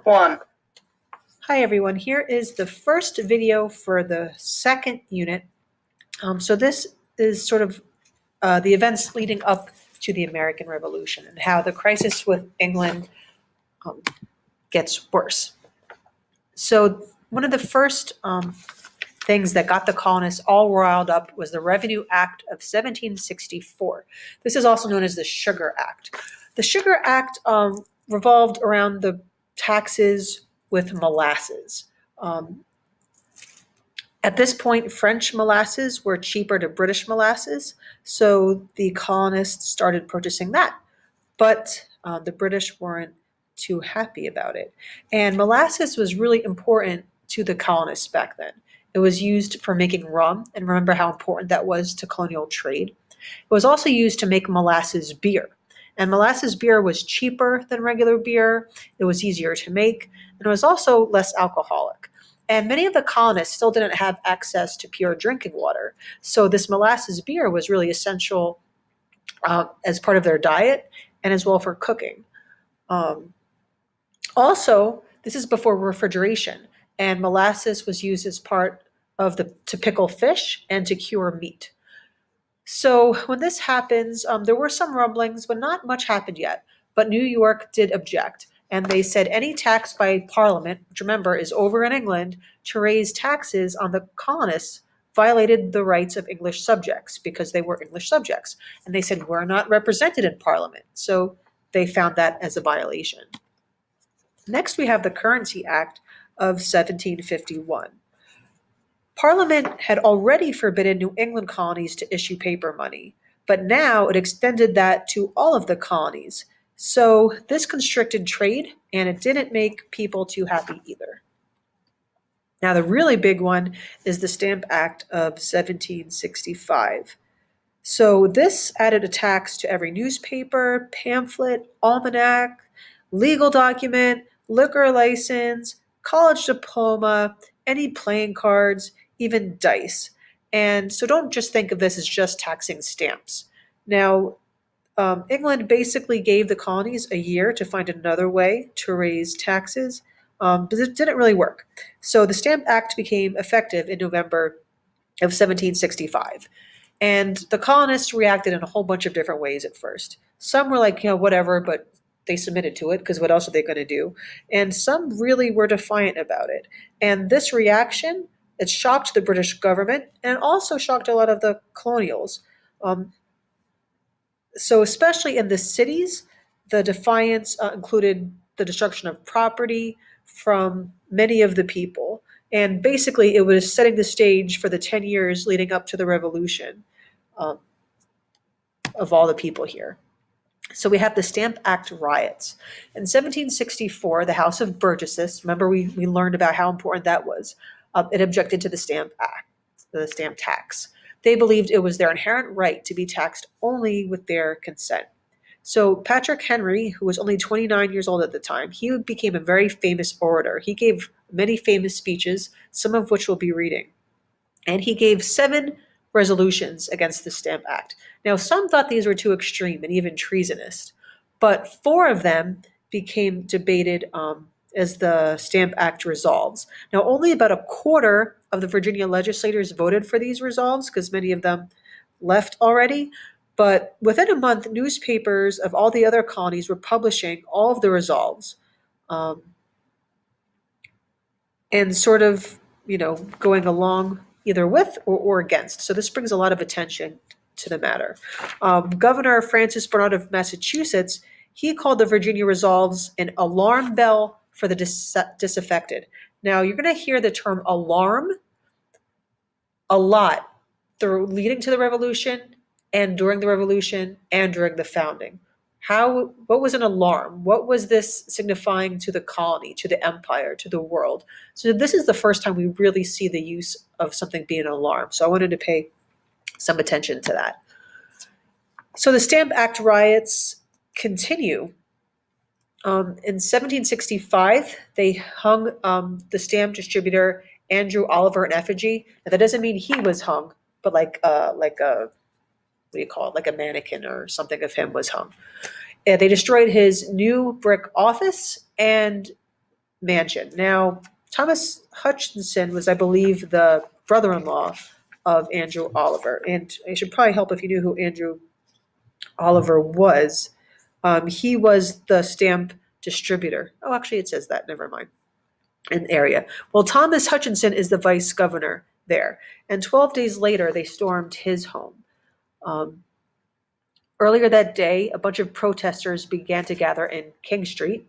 Part 1. Hi everyone, here is the first video for the second unit. So this is sort of the events leading up to the American Revolution and how the crisis with England gets worse. So one of the first things that got the colonists all riled up was the Revenue Act of 1764. This is also known as the Sugar Act. The Sugar Act revolved around the taxes with molasses. At this point, French molasses were cheaper to British molasses, so the colonists started purchasing that. But the British weren't too happy about it. And molasses was really important to the colonists back then. It was used for making rum, and remember how important that was to colonial trade. It was also used to make molasses beer. And molasses beer was cheaper than regular beer, it was easier to make, and it was also less alcoholic. And many of the colonists still didn't have access to pure drinking water. So this molasses beer was really essential as part of their diet and as well for cooking. Also, this is before refrigeration, and molasses was used as part of to pickle fish and to cure meat. So when this happens, there were some rumblings, but not much happened yet. But New York did object, and they said any tax by Parliament, which remember is over in England, to raise taxes on the colonists violated the rights of English subjects because they were English subjects. And they said, we're not represented in Parliament. So they found that as a violation. Next, we have the Currency Act of 1751. Parliament had already forbidden New England colonies to issue paper money, but now it extended that to all of the colonies. So this constricted trade, and it didn't make people too happy either. Now, the really big one is the Stamp Act of 1765. So this added a tax to every newspaper, pamphlet, almanac, legal document, liquor license, college diploma, any playing cards, even dice. And so don't just think of this as just taxing stamps. Now, England basically gave the colonies a year to find another way to raise taxes, but it didn't really work. So the Stamp Act became effective in November of 1765. And the colonists reacted in a whole bunch of different ways at first. Some were like, whatever, but they submitted to it because what else are they going to do? And some really were defiant about it. And this reaction, it shocked the British government and also shocked a lot of the colonials. So especially in the cities, the defiance included the destruction of property from many of the people. And basically, it was setting the stage for the 10 years leading up to the revolution of all the people here. So we have the Stamp Act riots. In 1764, the House of Burgesses, remember we learned about how important that was, it objected to the Stamp Act, the stamp tax. They believed it was their inherent right to be taxed only with their consent. So Patrick Henry, who was only 29 years old at the time, he became a very famous orator. He gave many famous speeches, some of which we'll be reading. And he gave 7 resolutions against the Stamp Act. Now, some thought these were too extreme and even treasonous, but 4 of them became debated as the Stamp Act resolves. Now, only about a quarter of the Virginia legislators voted for these resolves because many of them left already. But within a month, newspapers of all the other colonies were publishing all of the resolves and sort of, going along either with or against. So this brings a lot of attention to the matter. Governor Francis Bernard of Massachusetts, he called the Virginia resolves an alarm bell for the disaffected. Now, you're going to hear the term alarm a lot leading to the revolution and during the revolution and during the founding. What was an alarm? What was this signifying to the colony, to the empire, to the world? So this is the first time we really see the use of something being an alarm. So I wanted to pay some attention to that. So the Stamp Act riots continue. In 1765, they hung the stamp distributor Andrew Oliver in effigy. Now, that doesn't mean he was hung, but like a what do you call it, like a mannequin or something of him was hung. They destroyed his new brick office, and mansion. Now, Thomas Hutchinson was, I believe, the brother-in-law of Andrew Oliver. And I should probably help if you knew who Andrew Oliver was. He was the stamp distributor. Oh, actually, it says that. Never mind. An area. Well, Thomas Hutchinson is the vice governor there. And 12 days later, they stormed his home. Um, Earlier that day, a bunch of protesters began to gather in King Street,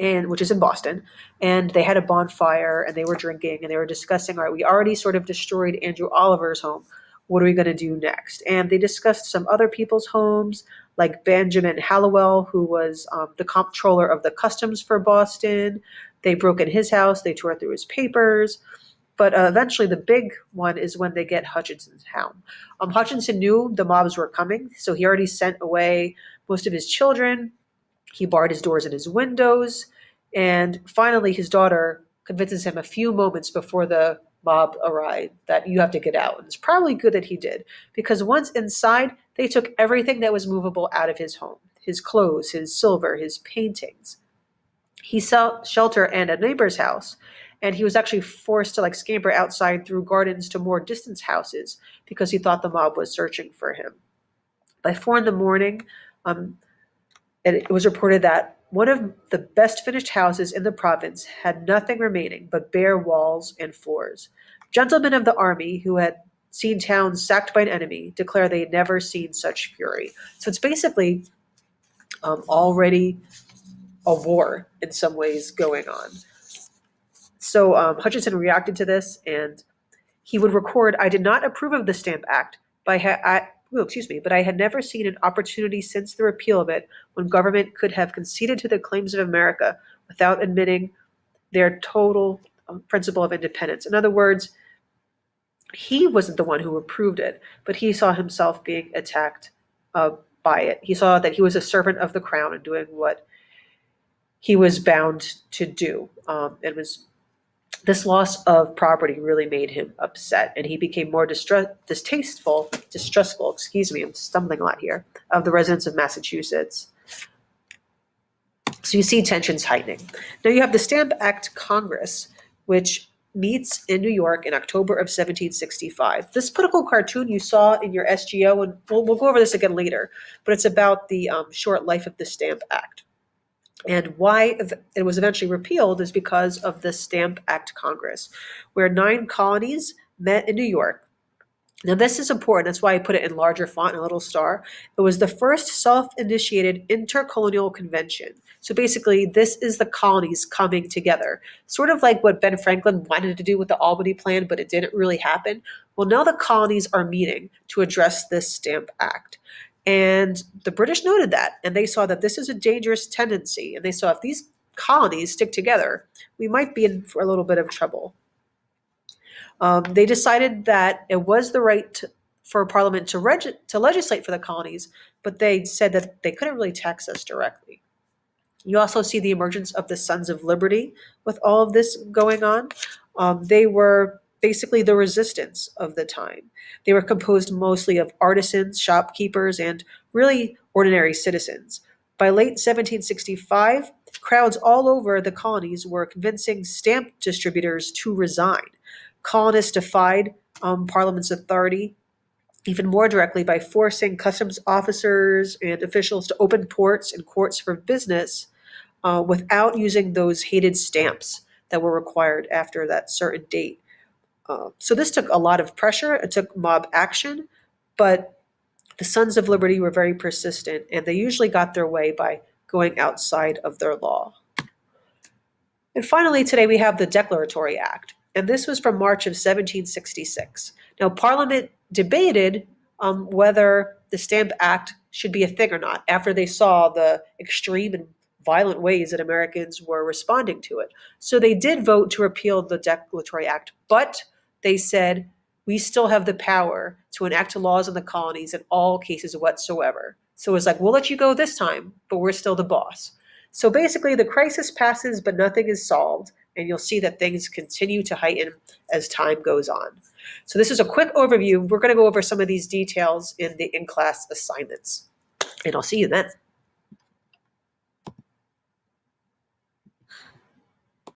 and which is in Boston, and they had a bonfire and they were drinking and they were discussing, all right, we already sort of destroyed Andrew Oliver's home. What are we going to do next? And they discussed some other people's homes, like Benjamin Hallowell, who was the comptroller of the customs for Boston. They broke in his house, they tore through his papers. But eventually, the big one is when they get Hutchinson's home. Hutchinson knew the mobs were coming, so he already sent away most of his children. He barred his doors and his windows. And finally, his daughter convinces him a few moments before the mob arrived that you have to get out. And it's probably good that he did, because once inside, they took everything that was movable out of his home, his clothes, his silver, his paintings. He sought shelter in a neighbor's house, and he was actually forced to like scamper outside through gardens to more distant houses because he thought the mob was searching for him. By 4 in the morning, um, it was reported that one of the best finished houses in the province had nothing remaining but bare walls and floors. Gentlemen of the army who had seen towns sacked by an enemy declare they had never seen such fury. So it's basically already a war in some ways going on. So Hutchinson reacted to this, and he would record, "I did not approve of the Stamp Act, but but I had never seen an opportunity since the repeal of it when government could have conceded to the claims of America without admitting their total principle of independence." In other words, he wasn't the one who approved it, but he saw himself being attacked by it. He saw that he was a servant of the crown and doing what he was bound to do. This loss of property really made him upset, and he became more distrustful, I'm stumbling a lot here, of the residents of Massachusetts. So you see tensions heightening. Now you have the Stamp Act Congress, which meets in New York in October of 1765. This political cartoon you saw in your SGO, and we'll go over this again later, but it's about the short life of the Stamp Act. And why it was eventually repealed is because of the Stamp Act Congress, where 9 colonies met in New York. Now, this is important. That's why I put it in larger font and a little star. It was the first self-initiated intercolonial convention. So basically, this is the colonies coming together, sort of like what Ben Franklin wanted to do with the Albany Plan, but it didn't really happen. Well, now the colonies are meeting to address this Stamp Act. And the British noted that, and they saw that this is a dangerous tendency. And they saw if these colonies stick together, we might be in for a little bit of trouble. They decided that it was the right for Parliament to legislate for the colonies, but they said that they couldn't really tax us directly. You also see the emergence of the Sons of Liberty with all of this going on. They were basically the resistance of the time. They were composed mostly of artisans, shopkeepers, and really ordinary citizens. By late 1765, crowds all over the colonies were convincing stamp distributors to resign. Colonists defied Parliament's authority even more directly by forcing customs officers and officials to open ports and courts for business without using those hated stamps that were required after that certain date. So this took a lot of pressure. It took mob action, but the Sons of Liberty were very persistent, and they usually got their way by going outside of their law. And finally, today we have the Declaratory Act, and this was from March of 1766. Now, Parliament debated whether the Stamp Act should be a thing or not after they saw the extreme and violent ways that Americans were responding to it. So they did vote to repeal the Declaratory Act, but they said, we still have the power to enact laws in the colonies in all cases whatsoever. So it's like, we'll let you go this time, but we're still the boss. So basically, the crisis passes, but nothing is solved, and you'll see that things continue to heighten as time goes on. So this is a quick overview. We're going to go over some of these details in the in-class assignments, and I'll see you then.